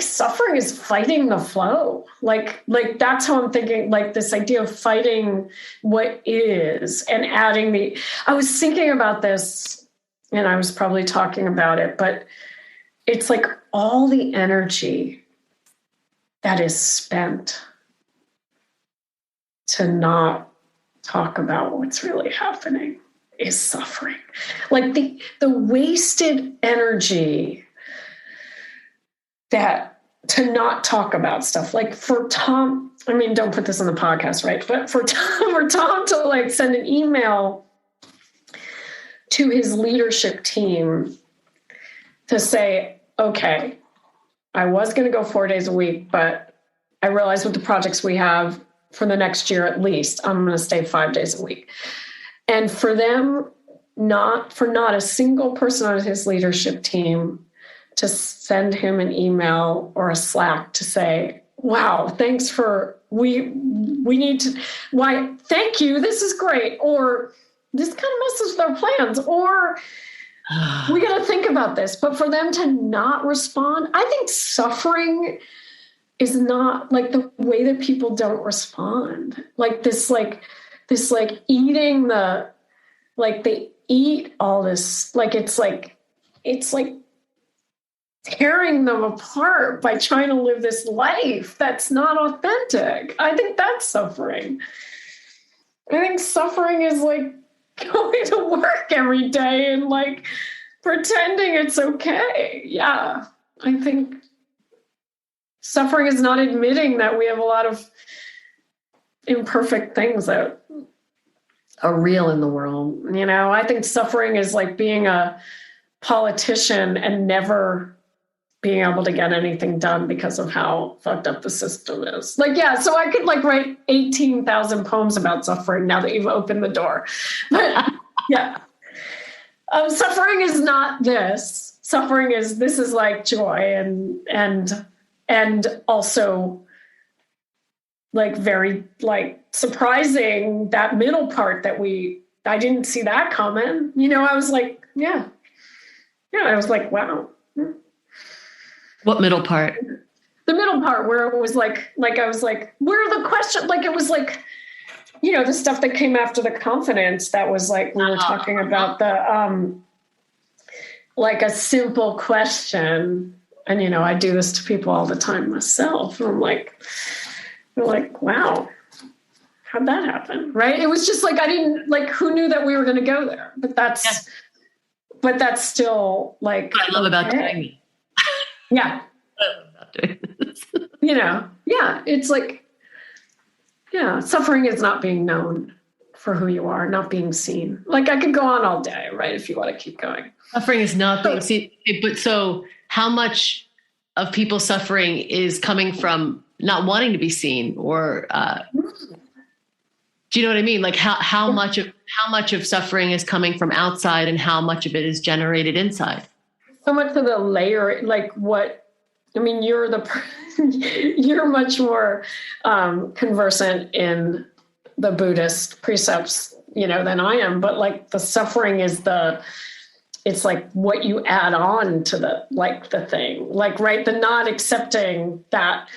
suffering is fighting the flow. Like that's how I'm thinking. Like this idea of fighting what is and adding I was thinking about this, and I was probably talking about it, but it's like all the energy that is spent to not talk about what's really happening is suffering. Like the wasted energy that to not talk about stuff. Like for Tom, I mean, don't put this on the podcast, right? But for Tom to like send an email to his leadership team to say, okay, I was going to go 4 days a week, but I realized with the projects we have, for the next year at least, I'm going to stay 5 days a week. And for them, not a single person on his leadership team to send him an email or a Slack to say, wow, thanks for, we need to, why, thank you, this is great. Or this kind of messes with our plans. Or we got to think about this. But for them to not respond, I think suffering is not like the way that people don't respond. Like this eating they eat all this, it's like tearing them apart by trying to live this life that's not authentic. I think that's suffering. I think suffering is like going to work every day and like pretending it's okay. Yeah. I think suffering is not admitting that we have a lot of imperfect things that are real in the world. I think suffering is like being a politician and never being able to get anything done because of how fucked up the system is. Like, yeah, so I could like write 18,000 poems about suffering now that you've opened the door. But yeah, suffering is not this. Suffering is, this is like joy and and also like very like surprising, that middle part that I didn't see that coming. I was like, yeah, I was like, wow. What middle part? The middle part where it was like I was like, where are the questions? Like, it was like, the stuff that came after the confidence, that was like, we were talking about the, like a simple question. And, I do this to people all the time myself. And they're like, wow, how'd that happen? Right. It was just like, I didn't like, who knew that we were going to go there? But that's still like, what I love about doing it. Yeah. I love about doing this. Yeah. It's like, suffering is not being known for who you are, not being seen. Like, I could go on all day, right? If you want to keep going. Suffering is not being seen. But so how much of people's suffering is coming from not wanting to be seen, or do you know what I mean? Like how much of suffering is coming from outside and how much of it is generated inside? So much of the layer, like you're you're much more conversant in the Buddhist precepts, than I am. But like the suffering is it's like what you add on to the thing, like, right. The not accepting that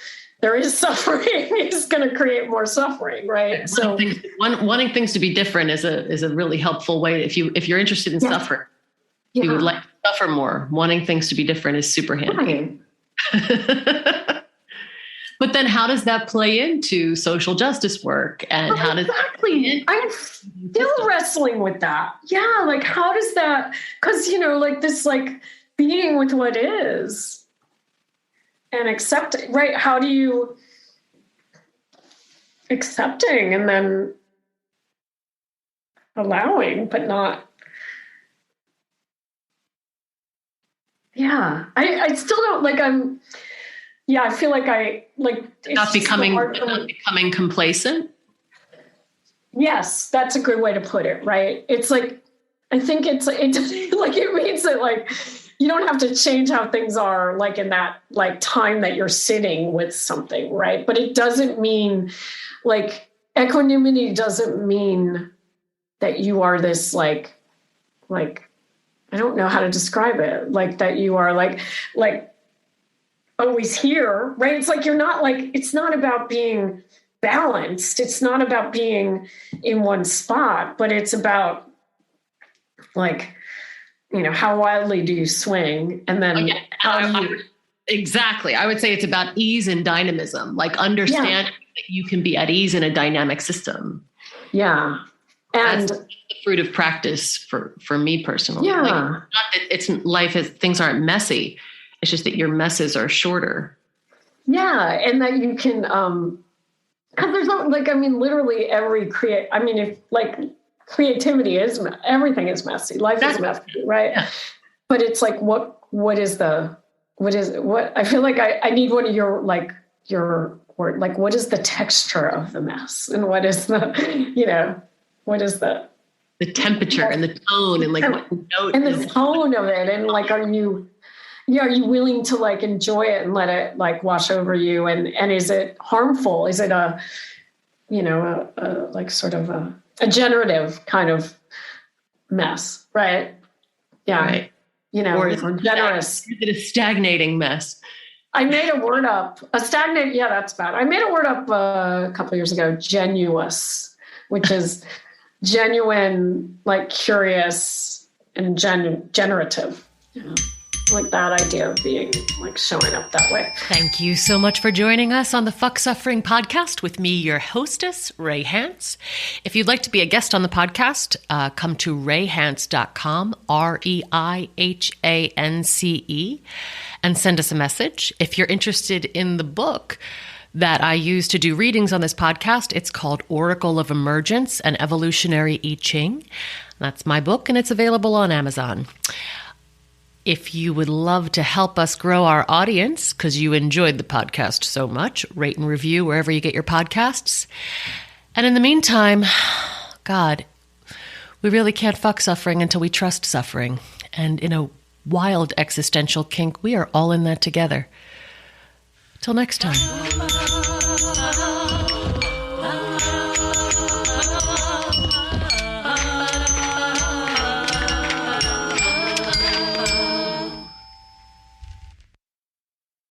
there is suffering is going to create more suffering, right? So wanting things to be different is a really helpful way. If you're interested in suffering, if you would like to suffer more, wanting things to be different is super handy. Right. But then how does that play into social justice work? And how does exactly? I'm still wrestling with that. Yeah. Like, how does that, because, like this, like being with what is and accepting, right? How do you accepting and then allowing, but not. Yeah. I still don't like, I feel like not becoming complacent. Yes, that's a good way to put it, right? It's like, I think it means that like, you don't have to change how things are like in that like time that you're sitting with something, right? But it doesn't mean like equanimity doesn't mean that you are this like, I don't know how to describe it. Like that you are like always here, right? It's like, you're not like, it's not about being balanced. It's not about being in one spot, but it's about like, how wildly do you swing? And then exactly. I would say it's about ease and dynamism, like understanding that you can be at ease in a dynamic system. Yeah. And that's the fruit of practice for me personally. Yeah. Like, not that things aren't messy. It's just that your messes are shorter. Yeah. And that you can, because there's not like, literally every if like creativity is, everything is messy. Life is messy, right? Yeah. But it's like, what I feel like I need one of your word, like, what is the texture of the mess? And what is what is the temperature and the tone and like what note and the tone of it? And like, are you willing to like enjoy it and let it like wash over you? And is it harmful? Is it a like sort of a generative kind of mess, right? Yeah. Right. Or generous. Is it a stagnating mess? I made a word up. A stagnant, yeah, that's bad. I made a word up a couple of years ago, genuous, which is genuine, like curious and generative. Yeah. Like that idea of being like showing up that way. Thank you so much for joining us on the Fuck Suffering podcast with me, your hostess, Ray Hance. If you'd like to be a guest on the podcast, come to rayhance.com, REIHANCE, and send us a message. If you're interested in the book that I use to do readings on this podcast, it's called Oracle of Emergence, an Evolutionary I Ching. That's my book, and it's available on Amazon. If you would love to help us grow our audience because you enjoyed the podcast so much, rate and review wherever you get your podcasts. And in the meantime, God, we really can't fuck suffering until we trust suffering. And in a wild existential kink, we are all in that together. Till next time.